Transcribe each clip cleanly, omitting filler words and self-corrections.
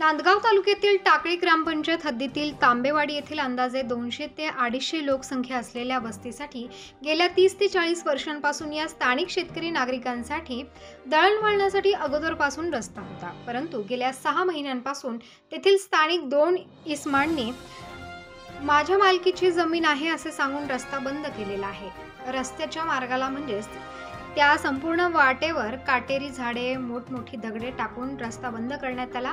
नांदगाव तालुक्यातील टाकळी ग्रामपंचायत हद्दीतील तांबेवाडी येथील अंदाजे 200 ते 250 लोकसंख्या असलेल्या वस्तीसाठी गेल्या 30 ते 40 वर्षांपासून या स्थानिक शेतकरी नागरिकांसाठी दळणवळणासाठी अगोदरपासून रस्ता होता, परंतु गेल्या 6 महिन्यांपासून तेथील स्थानिक 2 इसमांनी माझ्या मालकीची जमीन आहे असे सांगून रस्ता बंद केलेला आहे। रस्त्याच्या मार्गाला म्हणजेच त्या संपूर्ण वाटेवर काटेरी झाडे, मोठमोठी दगडे टाकून रस्ता बंद करण्यात आला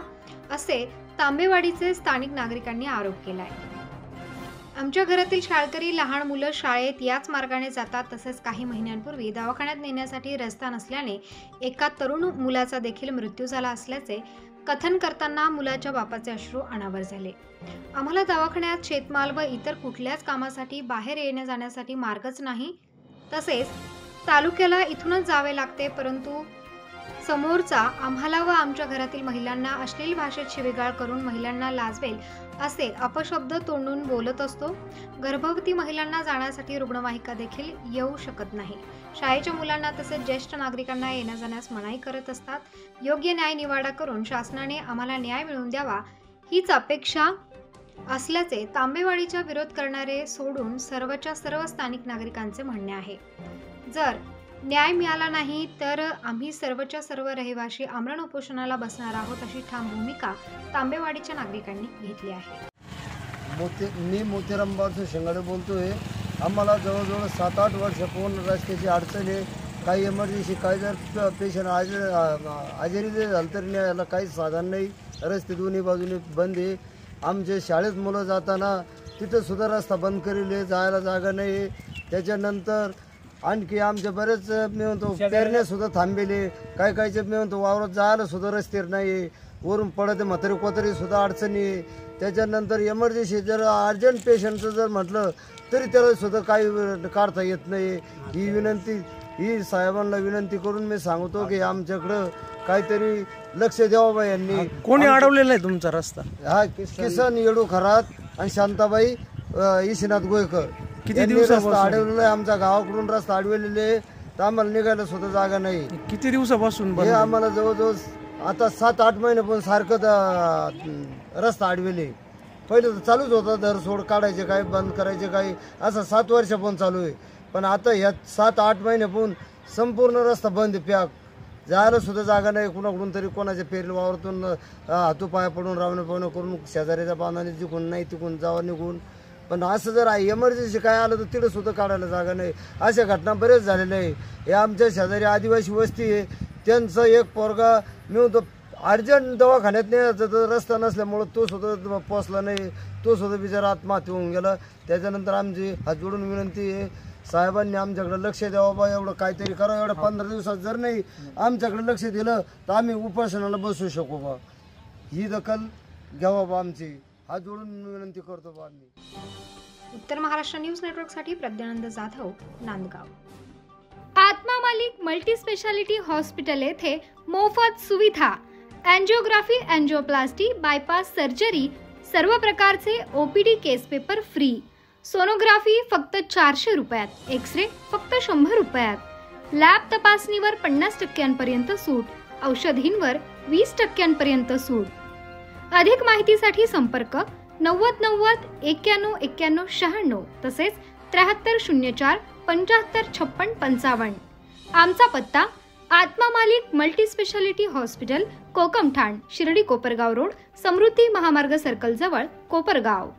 असे तांबेवाडीचे स्थानिक नागरिकांनी आरोप केला आहे। आमच्या घरातील शाळकरी लहान मुलं शाळेत याच मार्गाने जातात, तसेच काही महिन्यांपूर्वी दवाखान्यात नेण्यासाठी रस्ता नसल्याने एका तरुण मुलाचा देखील मृत्यू झाला असल्याचे कथन करताना मुलाच्या बापाचे अश्रू अनावर झाले। आम्हाला दवाखान्यात, शेतमाल व इतर कुठल्याच कामासाठी बाहेर येण्या जाण्यासाठी मार्गच नाही, तसेच तालुक्याला इथूनच जावे लागते, परंतु समोरचा आम्हाला व आमच्या घरातील महिलांना अश्लील भाषेत शिवीगाळ करून महिलांना लाजवेल असे अपशब्द तोंडून बोलत असतो। गर्भवती महिलांना जाण्यासाठी रुग्णवाहिका देखील येऊ शकत नाही। शाळेच्या मुलांना तसेच ज्येष्ठ नागरिकांना येण्या जाण्यास मनाई करत असतात। योग्य न्याय निवाडा करून शासनाने आम्हाला न्याय मिळवून द्यावा हीच अपेक्षा असल्याचे तांबेवाडीचा विरोध करणारे सोडून सर्वच्या सर्व स्थानिक नागरिकांचे म्हणणे आहे। जर न्याय मिळाला नाही तर आम्ही सर्वच्या सर्व रहिवासी आमरण उपोषणाला बसणार आहोत अशी ठाम भूमिका तांबेवाडीच्या नागरिकांनी घेतली आहे। मी मोतीराम बाळू शेंगाडे बोलतोय। आम्हाला जवळजवळ 7-8 वर्षापासून रस्त्याची अडचण आहे। काही इमर्जन्सी, काही जर पेशंट आजारी झालं तर न्यायला काही साधन नाही। रस्ते दोन्ही बाजूने बंद आहे। आमचे शाळेत मुलं जाताना तिथं सुद्धा रस्ता बंद करेल, जायला जागा नाही। त्याच्यानंतर आणखी आमचे बरेच मी म्हणतो पेरण्या सुद्धा थांबेले, काही काहीचे मी म्हणतो वावरात जायला सुद्धा रस्ते नाही। वरून पडते म्हातारी कोतारी सुद्धा अडचणी आहे। त्याच्यानंतर इमर्जन्सी जर अर्जंट पेशंटचं जर म्हटलं तरी त्याला सुद्धा काही काढता येत नाही। ही साहेबांना विनंती करून मी सांगतो की आमच्याकडं काहीतरी लक्ष द्यावं बा यांनी। कोणी अडवलेला आहे तुमचा रस्ता? हा किसन येडू खरात आणि शांताबाई ईशनाथ गोयकर किती दिवसापासून अडवलेला आहे? आमच्या गावाकडून रस्ता अडवलेले तर आम्हाला निघायला सुद्धा जागा नाही। किती दिवसापासून? हे आम्हाला जवळजवळ आता 7-8 महिन्यापासून सारखं रस्ता अडवेले। पहिले तर चालूच होता, दर सोड काढायचे काय, बंद करायचे काय, असं 7 वर्षापासून चालू आहे। पण आता ह्या 7-8 महिन्यापासून संपूर्ण रस्ता बंद आहे, पॅक, जायला सुद्धा जागा नाही। कुणाकडून तरी कोणाच्या पेरल वावरातून हातूपाया पडून रावणे पावणे करून शेजाऱ्याच्या बांधाने जिकून नाही तिकून जावं निघून। पण असं जर इमर्जन्सी काय आलं तर तिथं सुद्धा काढायला जागा नाही। अशा घटना बरेच झालेल्या आहे। हे आमच्या शेजारी आदिवासी वस्ती आहे, त्यांचं एक पोरगा मी म्हणतो अर्जंट दवाखान्यात न्यायचा तर रस्ता नसल्यामुळं तो सुद्धा पोचला नाही, तो सुद्धा बिचारा आत्महत्या होऊन गेला। त्याच्यानंतर आमची हात जोडून विनंती आहे साहेबांनी आमच्याकडे लक्ष द्यावं बा, एवढं काहीतरी करावं। एवढं 15 दिवसात जर नाही आमच्याकडे लक्ष दिलं तर आम्ही उपोषणाला बसू शकू बा। ही दखल घ्यावं बा आमची, हात जोडून विनंती करतो बा आम्ही। उत्तर महाराष्ट्र न्यूज नेटवर्कसाठी प्रज्ञानंद जाधव, नांदगाव। आत्मा मालिक मल्टी स्पेशालिटी हॉस्पिटल येथे मोफत सुविधा, एंजिओग्राफी, एंजिओप्लास्टी, बायपास सर्जरी, सर्व प्रकारचे ओपीडी केस पेपर फ्री, सोनोग्राफी फक्त 400 रुपयात, एक्सरे फक्त 100 रुपयात, लॅब तपासणीवर 50% सूट, औषधींवर 20% सूट। अधिक माहितीसाठी संपर्क 90 90 91 91 96 तसेच 7304 75 56 55। आमचा पत्ता Atma Malik multi speciality hospital, Kokamthan, Shirdi Kopargaon road, Samruddhi Mahamarg circle जवळ, कोपरगाव।